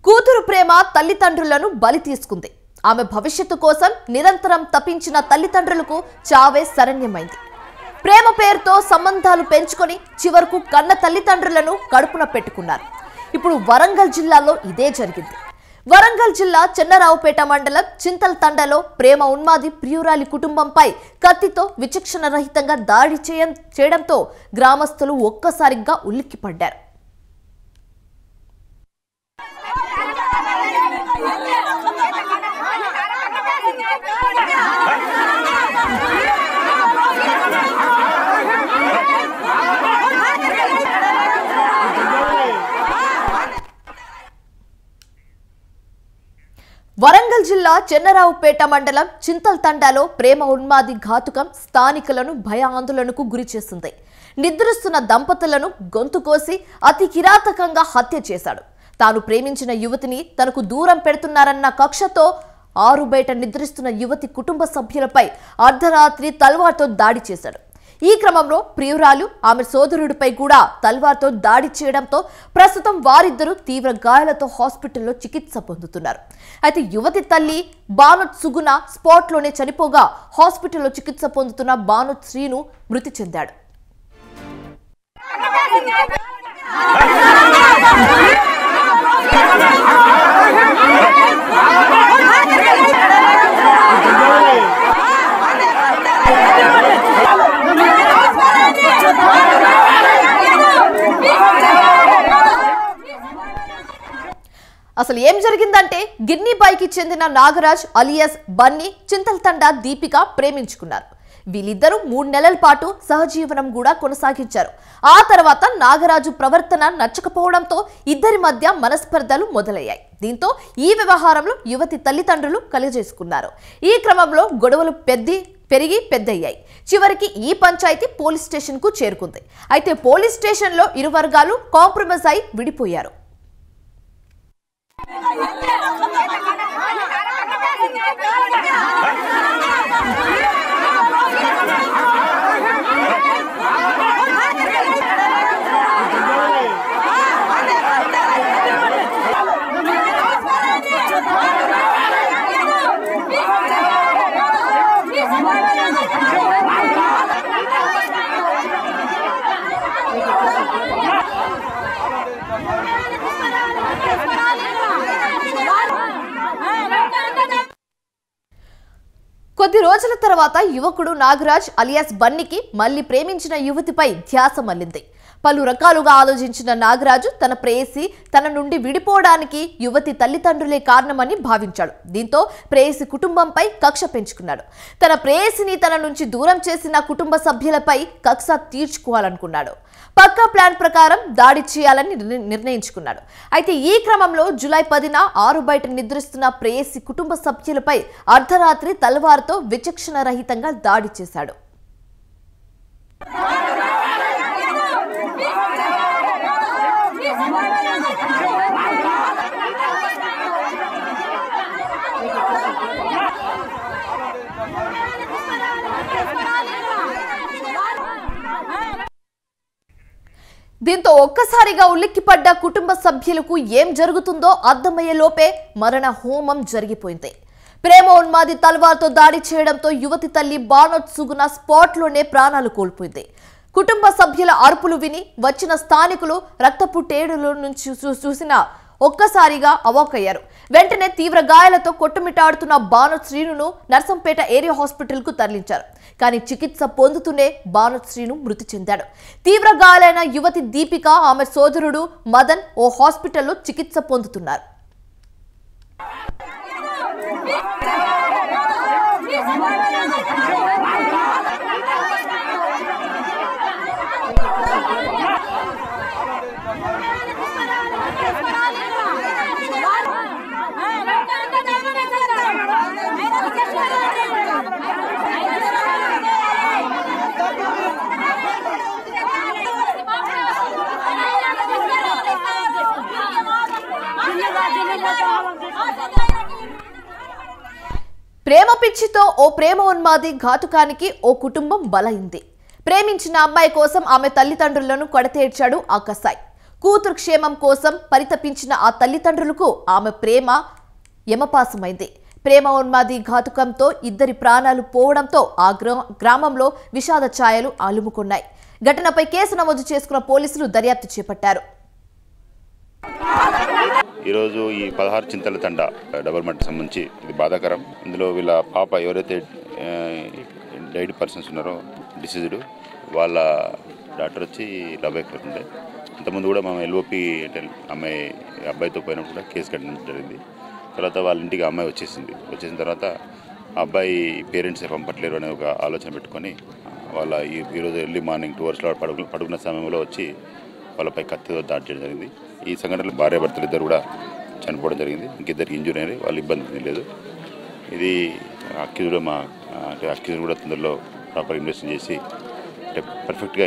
కూతురు ప్రేమ తల్లిదండ్రులను బలి తీసుకుంది. ఆమె భవిష్యత్తు కోసం నిరంతరం తపించిన తల్లిదండ్రులకు చావే శరణ్యమైంది. ప్రేమ పేరుతో సంబంధాలు పెంచుకొని చివరకు కన్న తల్లిదండ్రులను కడుపున పెట్టుకున్నారు. ఇప్పుడు వరంగల్ జిల్లాలో ఇదే జరిగింది. వరంగల్ జిల్లా చెన్నరావుపేట మండలం చింతల్ తండలో ప్రేమ ఉన్మాది ప్రియురాలి కుటుంబంపై కత్తితో విచక్షణ రహితంగా దాడి చేయడంతో గ్రామస్తులు ఒక్కసారిగా ఉలిక్కిపడ్డారు. వరంగల్ జిల్లా చెన్నరావుపేట మండలం చింతల్ తండాలో ప్రేమ ఉన్మాది ఘాతుకం స్థానికులను భయాందోళనకు గురి చేసింది. నిద్రిస్తున్న దంపతులను గొంతు కోసి అతి కిరాతకంగా హత్య చేశాడు. తాను ప్రేమించిన యువతిని తనకు దూరం పెడుతున్నారన్న కక్షతో ఆరు బయట నిద్రిస్తున్న యువతి కుటుంబ సభ్యులపై అర్ధరాత్రి తల్వార్తో దాడి చేశాడు. ఈ క్రమంలో ప్రియురాలు ఆమె సోదరుడిపై కూడా తల్వార్తో దాడి చేయడంతో ప్రస్తుతం వారిద్దరూ తీవ్ర గాయాలతో హాస్పిటల్లో చికిత్స పొందుతున్నారు. అయితే యువతి తల్లి బానోత్ సుగుణ స్పాట్లోనే చనిపోగా హాస్పిటల్లో చికిత్స పొందుతున్న బానోత్ శ్రీను మృతి చెందాడు. అసలు ఏం జరిగిందంటే గిర్నీబాయికి చెందిన నాగరాజ్ అలియాస్ బన్నీ చింతల్ తండా దీపిక ప్రేమించుకున్నారు. వీళ్ళిద్దరూ 3 నెలల పాటు సహజీవనం కూడా కొనసాగించారు. ఆ తర్వాత నాగరాజు ప్రవర్తన నచ్చకపోవడంతో ఇద్దరి మధ్య మనస్పర్ధలు మొదలయ్యాయి. దీంతో ఈ వ్యవహారంలో యువతి తల్లిదండ్రులు కలగజేసుకున్నారు. ఈ క్రమంలో గొడవలు పెరిగి పెద్దయ్యాయి. చివరికి ఈ పంచాయతీ పోలీస్ స్టేషన్ కు చేరుకుంది. అయితే పోలీస్ స్టేషన్ లో ఇరు వర్గాలు కాంప్రమైజ్ అయి విడిపోయారు. కొద్ది రోజుల తర్వాత యువకుడు నాగరాజ్ అలియాస్ బన్నీకి మళ్లీ ప్రేమించిన యువతిపై ధ్యాస మళ్లింది. పలు రకాలుగా ఆలోచించిన నాగరాజు తన ప్రేయసి తన నుండి విడిపోవడానికి యువతి తల్లిదండ్రులే కారణమని భావించాడు. దీంతో ప్రేయసి కుటుంబంపై కక్ష పెంచుకున్నాడు. తన ప్రేయసిని తన నుంచి దూరం చేసిన కుటుంబ సభ్యులపై కక్ష తీర్చుకోవాలనుకున్నాడు. పక్కా ప్లాన్ ప్రకారం దాడి చేయాలని నిర్ణయించుకున్నాడు. అయితే ఈ క్రమంలో జూలై 10న ఆరు బయట నిద్రిస్తున్న ప్రేయసి కుటుంబ సభ్యులపై అర్ధరాత్రి తల్వార్తో విచక్షణ రహితంగా దాడి చేశాడు. దీంతో ఒక్కసారిగా ఉలిక్కిపడ్డ కుటుంబ సభ్యులకు ఏం జరుగుతుందో అర్థమయ్యే లోపే మరణ హోమం జరిగిపోయింది. ప్రేమ ఉన్మాది తల్వార్తో దాడి చేయడంతో యువతి తల్లి బానోత్ సుగుణ స్పాట్లోనే ప్రాణాలు కోల్పోయింది. కుటుంబ సభ్యుల అరుపులు విని వచ్చిన స్థానికులు రక్తపు టేడుల నుంచి చూసిన ఒక్కసారిగా అవాక్కయ్యారు. వెంటనే తీవ్ర గాయాలతో కొట్టుమిట్టాడుతున్న బానోత్ శ్రీనును నర్సంపేట ఏరియా హాస్పిటల్ కు తరలించారు. కానీ చికిత్స పొందుతూనే బానోత్ శ్రీను మృతి చెందాడు. తీవ్ర గాయాలైన యువతి దీపిక ఆమె సోదరుడు మదన్ ఓ హాస్పిటల్లో చికిత్స పొందుతున్నారు. ప్రేమ పిచ్చితో ఓ ప్రేమ ఉన్మాది ఘాతుకానికి ఓ కుటుంబం బలైంది. ప్రేమించిన అమ్మాయి కోసం ఆమె తల్లిదండ్రులను కొడతేర్చాడు ఆ కసాయి. కూతురు క్షేమం కోసం పరితపించిన ఆ తల్లిదండ్రులకు ఆమె ప్రేమ యమపాసమైంది. ప్రేమ ఉన్మాది ఘాతుకంతో ఇద్దరి ప్రాణాలు పోవడంతో ఆ గ్రామంలో విషాద ఛాయలు అలుముకున్నాయి. ఘటనపై కేసు నమోదు చేసుకున్న పోలీసులు దర్యాప్తు చేపట్టారు. ఈరోజు ఈ 16 చింతల తండ డబుల్ మర్డర్ సంబంధించి ఇది బాధాకరం. ఇందులో వీళ్ళ పాప ఎవరైతే డైడ్ పర్సన్స్ ఉన్నారో డిసీజ్డ్ వాళ్ళ డాక్టర్ వచ్చి లవ్ ఎక్టర్ ఉండే. అంతకుముందు కూడా మేము ఎల్ఓపి అంటే అబ్బాయితో పోయినప్పుడు కూడా కేసు కట్టడం జరిగింది. తర్వాత వాళ్ళ ఇంటికి అమ్మాయి వచ్చేసిన తర్వాత ఆ అబ్బాయి పేరెంట్సే పంపట్లేరు అనే ఒక ఆలోచన పెట్టుకొని వాళ్ళ ఈరోజు ఎర్లీ మార్నింగ్ 2 hours పడుకున్న సమయంలో వచ్చి వాళ్ళపై కత్తితో దాడి చేయడం జరిగింది. ఈ సంఘటనలో భార్యాభర్తలు ఇద్దరు కూడా చనిపోవడం జరిగింది. ఇంకిద్దరికి ఇంజూరీ అనేది వాళ్ళ ఇబ్బంది లేదు. ఇది అక్యూజ్డ్ కూడా తొందరలో ప్రాపర్ ఇన్వెస్టిగేషన్ చేసి పర్ఫెక్ట్గా